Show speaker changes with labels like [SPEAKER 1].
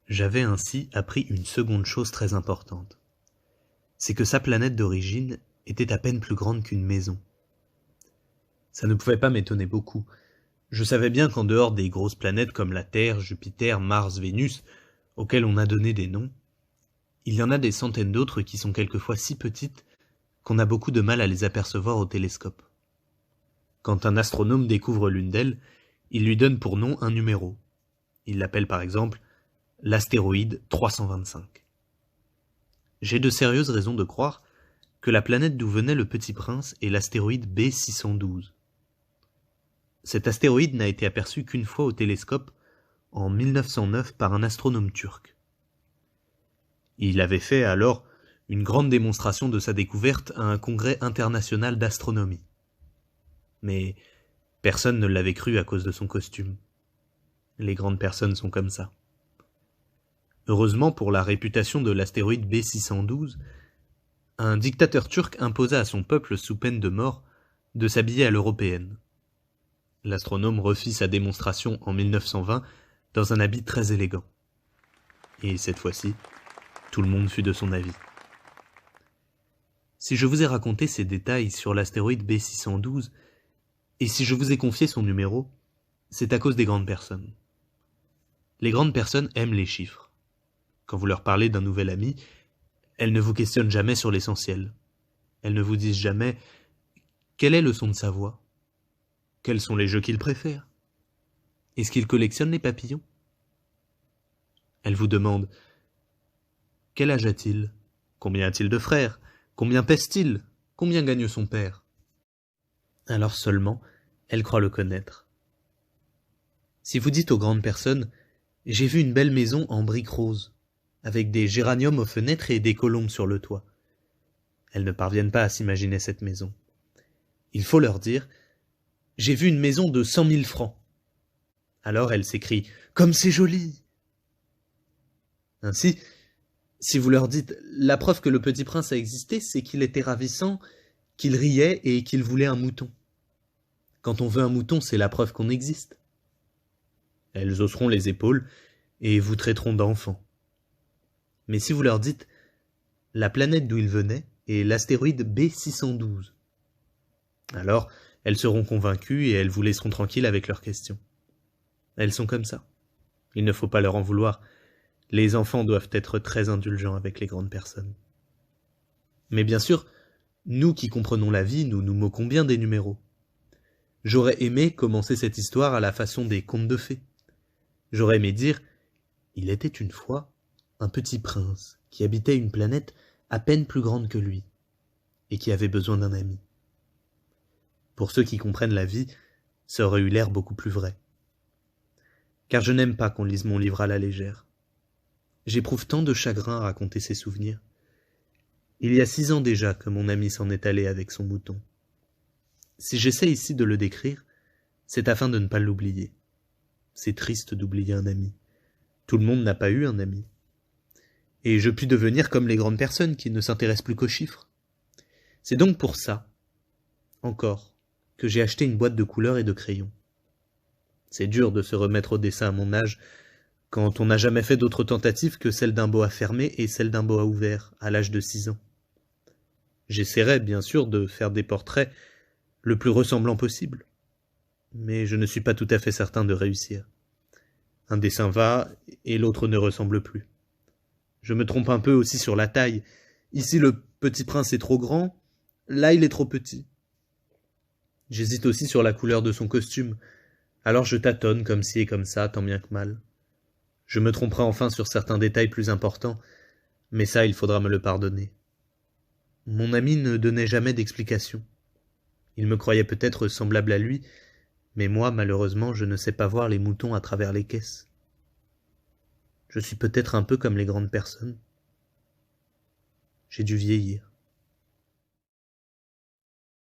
[SPEAKER 1] J'avais ainsi appris une seconde chose très importante. C'est que sa planète d'origine était à peine plus grande qu'une maison. Ça ne pouvait pas m'étonner beaucoup. Je savais bien qu'en dehors des grosses planètes comme la Terre, Jupiter, Mars, Vénus, auxquelles on a donné des noms, il y en a des centaines d'autres qui sont quelquefois si petites qu'on a beaucoup de mal à les apercevoir au télescope. Quand un astronome découvre l'une d'elles, il lui donne pour nom un numéro. Il l'appelle par exemple l'astéroïde 325. J'ai de sérieuses raisons de croire que la planète d'où venait le Petit Prince est l'astéroïde B612. Cet astéroïde n'a été aperçu qu'une fois au télescope en 1909 par un astronome turc. Il avait fait alors une grande démonstration de sa découverte à un congrès international d'astronomie. Mais personne ne l'avait cru à cause de son costume. Les grandes personnes sont comme ça. Heureusement pour la réputation de l'astéroïde B612, un dictateur turc imposa à son peuple sous peine de mort de s'habiller à l'européenne. L'astronome refit sa démonstration en 1920 dans un habit très élégant. Et cette fois-ci, tout le monde fut de son avis. Si je vous ai raconté ces détails sur l'astéroïde B612, et si je vous ai confié son numéro, c'est à cause des grandes personnes. Les grandes personnes aiment les chiffres. Quand vous leur parlez d'un nouvel ami, elles ne vous questionnent jamais sur l'essentiel. Elles ne vous disent jamais « Quel est le son de sa voix ? Quels sont les jeux qu'il préfère ? Est-ce qu'il collectionne les papillons ?» Elles vous demandent « Quel âge a-t-il ? Combien a-t-il de frères ? Combien pèse-t-il ? Combien gagne son père ?» Alors seulement, elles croient le connaître. Si vous dites aux grandes personnes « J'ai vu une belle maison en briques roses, avec des géraniums aux fenêtres et des colombes sur le toit », elles ne parviennent pas à s'imaginer cette maison. Il faut leur dire « J'ai vu une maison de 100 000 francs ». Alors elles s'écrient « Comme c'est joli !» Ainsi, si vous leur dites « La preuve que le Petit Prince a existé, c'est qu'il était ravissant, qu'il riait et qu'il voulait un mouton. Quand on veut un mouton, c'est la preuve qu'on existe. » Elles hausseront les épaules et vous traiteront d'enfant. Mais si vous leur dites « La planète d'où il venait est l'astéroïde B612 », alors elles seront convaincues et elles vous laisseront tranquille avec leurs questions. Elles sont comme ça. Il ne faut pas leur en vouloir. Les enfants doivent être très indulgents avec les grandes personnes. Mais bien sûr, nous qui comprenons la vie, nous nous moquons bien des numéros. J'aurais aimé commencer cette histoire à la façon des contes de fées. J'aurais aimé dire « Il était une fois un petit prince qui habitait une planète à peine plus grande que lui et qui avait besoin d'un ami. » Pour ceux qui comprennent la vie, ça aurait eu l'air beaucoup plus vrai. Car je n'aime pas qu'on lise mon livre à la légère. J'éprouve tant de chagrin à raconter ces souvenirs. Il y a 6 ans déjà que mon ami s'en est allé avec son mouton. Si j'essaie ici de le décrire, c'est afin de ne pas l'oublier. C'est triste d'oublier un ami. Tout le monde n'a pas eu un ami. Et je puis devenir comme les grandes personnes qui ne s'intéressent plus qu'aux chiffres. C'est donc pour ça, encore, que j'ai acheté une boîte de couleurs et de crayons. C'est dur de se remettre au dessin à mon âge, quand on n'a jamais fait d'autres tentatives que celle d'un boa fermé et celle d'un boa ouvert, à l'âge de 6 ans. J'essaierai, bien sûr, de faire des portraits le plus ressemblants possible. Mais je ne suis pas tout à fait certain de réussir. Un dessin va, et l'autre ne ressemble plus. Je me trompe un peu aussi sur la taille. Ici, le Petit Prince est trop grand, là, il est trop petit. J'hésite aussi sur la couleur de son costume, alors je tâtonne comme ci et comme ça, tant bien que mal. Je me tromperai enfin sur certains détails plus importants, mais ça, il faudra me le pardonner. Mon ami ne donnait jamais d'explication. Il me croyait peut-être semblable à lui, mais moi, malheureusement, je ne sais pas voir les moutons à travers les caisses. Je suis peut-être un peu comme les grandes personnes. J'ai dû vieillir.